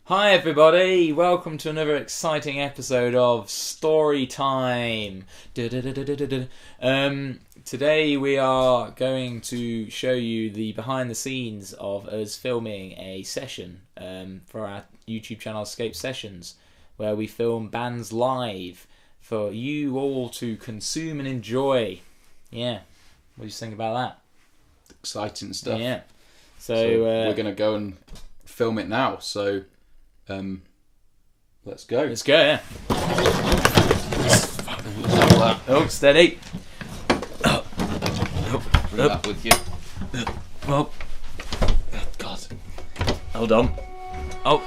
Hi everybody, welcome to another exciting episode of Story Time. Today we are going to show you the behind the scenes of us filming a session for our YouTube channel Escape Sessions, where we film bands live for you all to consume and enjoy. Yeah, what do you think about that? Exciting stuff. Yeah. So we're going to go and film it now, so let's go. Let's go, yeah. Oh, steady. Bring that with you. Oh, God. Hold on. Oh.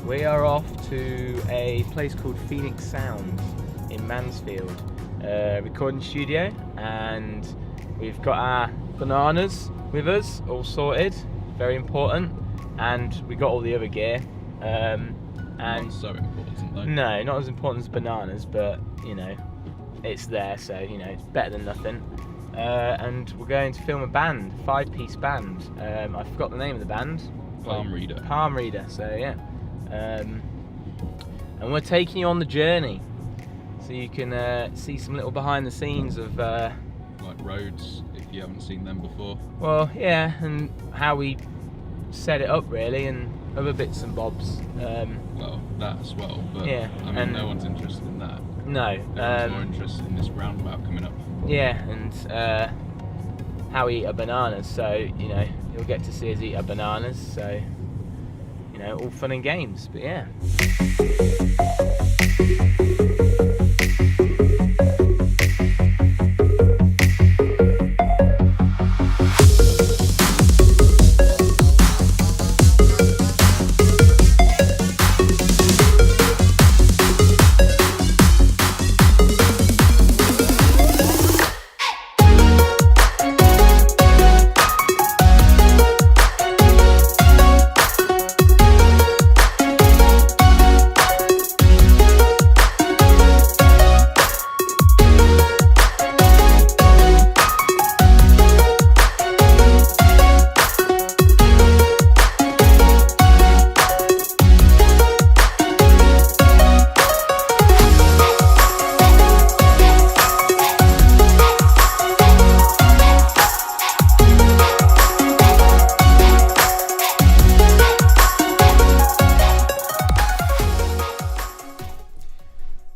We are off to a place called Phoenix Sound in Mansfield, recording studio, and we've got our bananas with us, all sorted, very important, and we got all the other gear. And not so important though. No, not as important as bananas, but you know, it's there, so you know, it's better than nothing. And we're going to film a band, 5-piece band. I forgot the name of the band. Palm Reader. Palm Reader. So yeah. And we're taking you on the journey, so you can see some little behind the scenes of like roads, if you haven't seen them before. Well, yeah, and how we set it up really, and other bits and bobs. Well, that as well, but yeah, I mean, no one's interested in that. No, Everyone's more interested in this roundabout coming up. Yeah, and how we eat our bananas. So you know, you'll get to see us eat our bananas. So. You know, all fun and games, but yeah.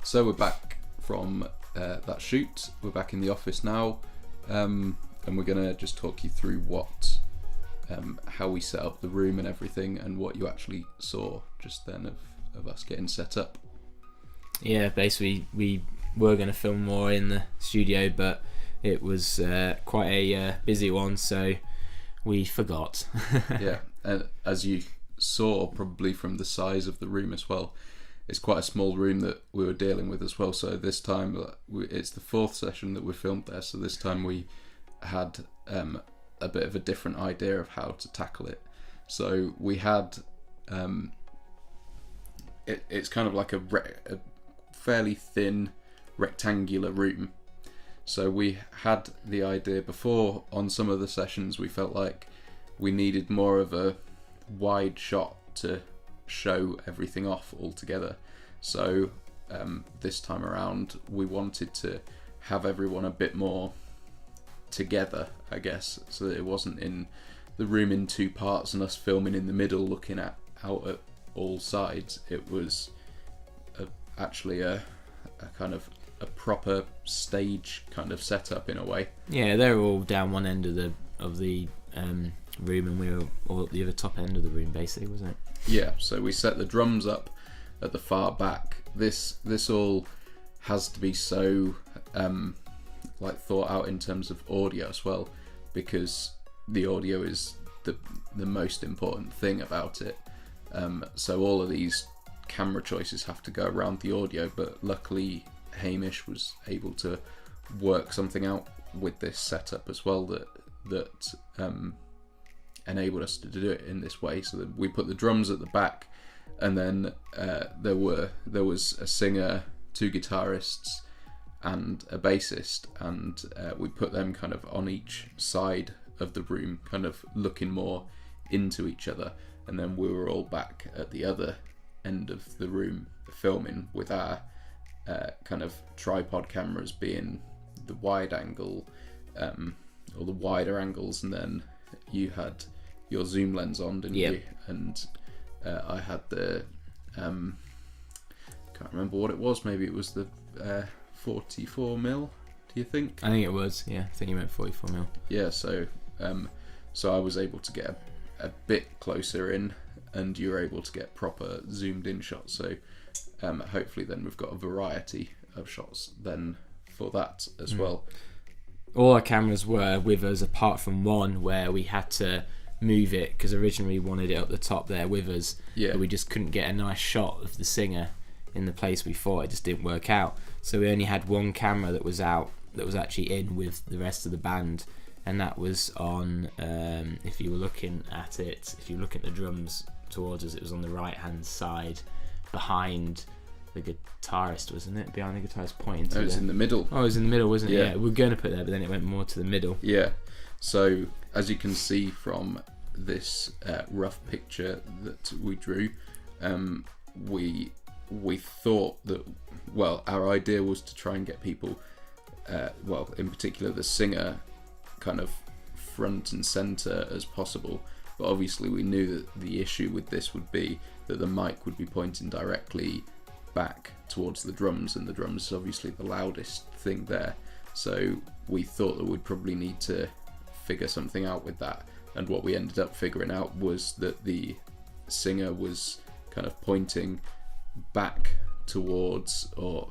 So we're back from that shoot. We're back in the office now, and we're gonna just talk you through how we set up the room and everything, and what you actually saw just then of us getting set up. Yeah, basically we were going to film more in the studio, but it was quite a busy one, so we forgot. Yeah, and as you saw probably from the size of the room as well, it's quite a small room that we were dealing with as well. So this time, it's the 4th session that we filmed there. So this time we had a bit of a different idea of how to tackle it. So we had, it's kind of like a fairly thin rectangular room. So we had the idea before on some of the sessions, we felt like we needed more of a wide shot to show everything off altogether. So this time around we wanted to have everyone a bit more together, I guess, so that it wasn't in the room in two parts and us filming in the middle looking out at all sides. It was actually a kind of a proper stage kind of setup in a way. Yeah, they were all down one end of the room, and we were all at the other top end of the room, basically, wasn't it? Yeah, so we set the drums up at the far back. This all has to be so like thought out in terms of audio as well, because the audio is the most important thing about it. So all of these camera choices have to go around the audio, but luckily Hamish was able to work something out with this setup as well that enabled us to do it in this way. So that we put the drums at the back, and then there was a singer, two guitarists, and a bassist, and we put them kind of on each side of the room, kind of looking more into each other, and then we were all back at the other end of the room filming with our kind of tripod cameras being the wide angle or the wider angles, and then you had your zoom lens on, didn't you? And I had the can't remember what it was, maybe it was the 44mm, do you think? I think it was, yeah. I think you meant 44mm. Yeah, so I was able to get a bit closer in, and you were able to get proper zoomed in shots. So hopefully then we've got a variety of shots then for that as well. All our cameras were with us, apart from one where we had to move it, because originally we wanted it up the top there with us, but we just couldn't get a nice shot of the singer in the place we thought. It just didn't work out, so we only had one camera that was out, that was actually in with the rest of the band, and that was on if you were looking at the drums towards us, it was on the right hand side behind the guitarist, wasn't it? Behind the guitarist, pointing to it was in the middle. Oh, it was in the middle, wasn't it? Yeah, we were going to put there, but then it went more to the middle. Yeah, so as you can see from this rough picture that we drew, we thought that, well, our idea was to try and get people, well, in particular the singer, kind of front and center as possible. But obviously we knew that the issue with this would be that the mic would be pointing directly back towards the drums, and the drums is obviously the loudest thing there. So we thought that we'd probably need to figure something out with that. And what we ended up figuring out was that the singer was kind of pointing back towards, or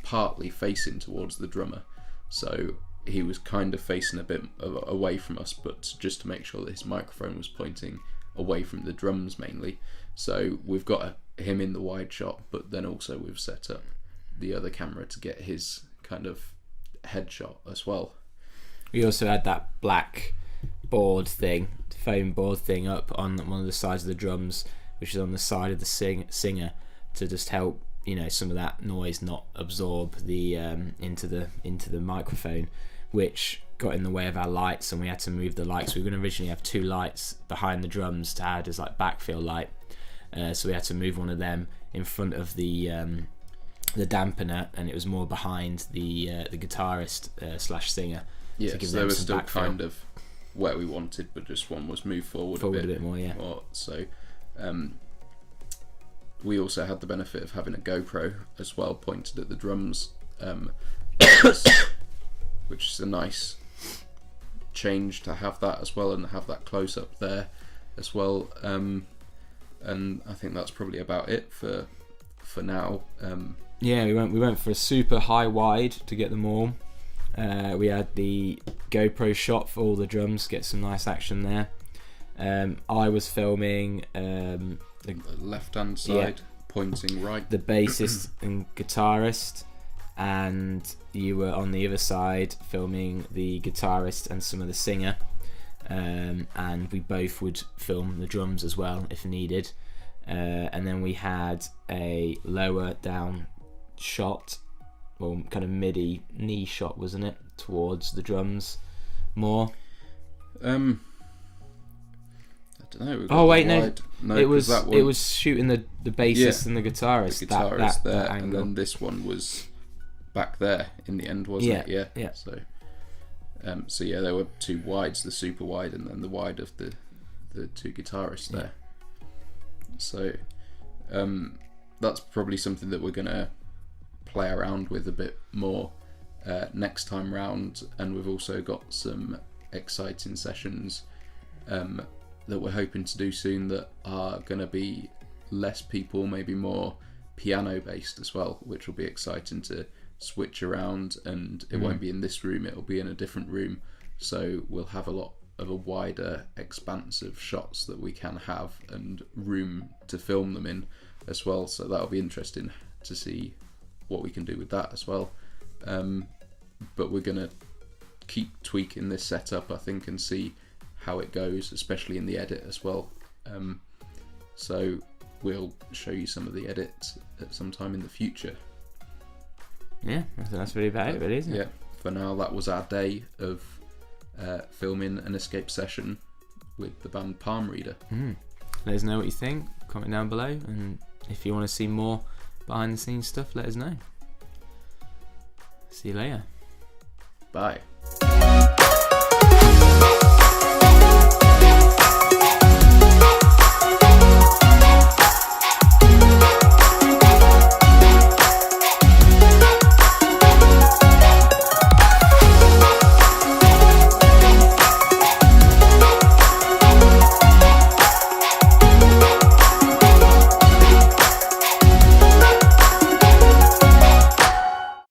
partly facing towards the drummer. So he was kind of facing a bit away from us, but just to make sure that his microphone was pointing away from the drums mainly. So we've got him in the wide shot, but then also we've set up the other camera to get his kind of headshot as well. We also had that black board thing, foam board thing, up on one of the sides of the drums, which is on the side of the singer, to just help, you know, some of that noise not absorb the into the microphone, which got in the way of our lights, and we had to move the lights. We were going to originally have two lights behind the drums to add as like backfill light, so we had to move one of them in front of the dampener, and it was more behind the guitarist slash singer. Yeah, so they were still backfill, kind of where we wanted, but just one was moved forward a bit more. Yeah. So we also had the benefit of having a GoPro as well pointed at the drums, which is a nice change to have that as well, and have that close up there as well. And I think that's probably about it for now. Yeah, we went for a super high wide to get them all. We had the GoPro shot for all the drums, get some nice action there. I was filming the left hand side, pointing right, the bassist and guitarist, and you were on the other side filming the guitarist and some of the singer, and we both would film the drums as well if needed. And then we had a lower down shot, or kind of midi knee shot, wasn't it, towards the drums more? I don't know. Oh wait, no, it 'cause that one, it was shooting the bassist and the guitarist. the guitarist there, that angle. and then this one was back there in the end, wasn't it? Yeah. So yeah, there were two wides, the super wide and then the wide of the two guitarists there. So that's probably something that we're gonna play around with a bit more next time round, and we've also got some exciting sessions that we're hoping to do soon that are going to be less people, maybe more piano based as well, which will be exciting to switch around, and it won't be in this room, it'll be in a different room, so we'll have a lot of a wider expanse of shots that we can have and room to film them in as well, so that'll be interesting to see what we can do with that as well. But we're going to keep tweaking this setup, I think, and see how it goes, especially in the edit as well. So we'll show you some of the edits at some time in the future. Yeah, I think that's really about it, really, isn't it? Yeah, for now that was our day of filming an escape session with the band Palm Reader. Let us know what you think, comment down below, and if you want to see more behind the scenes stuff, let us know. See you later. Bye.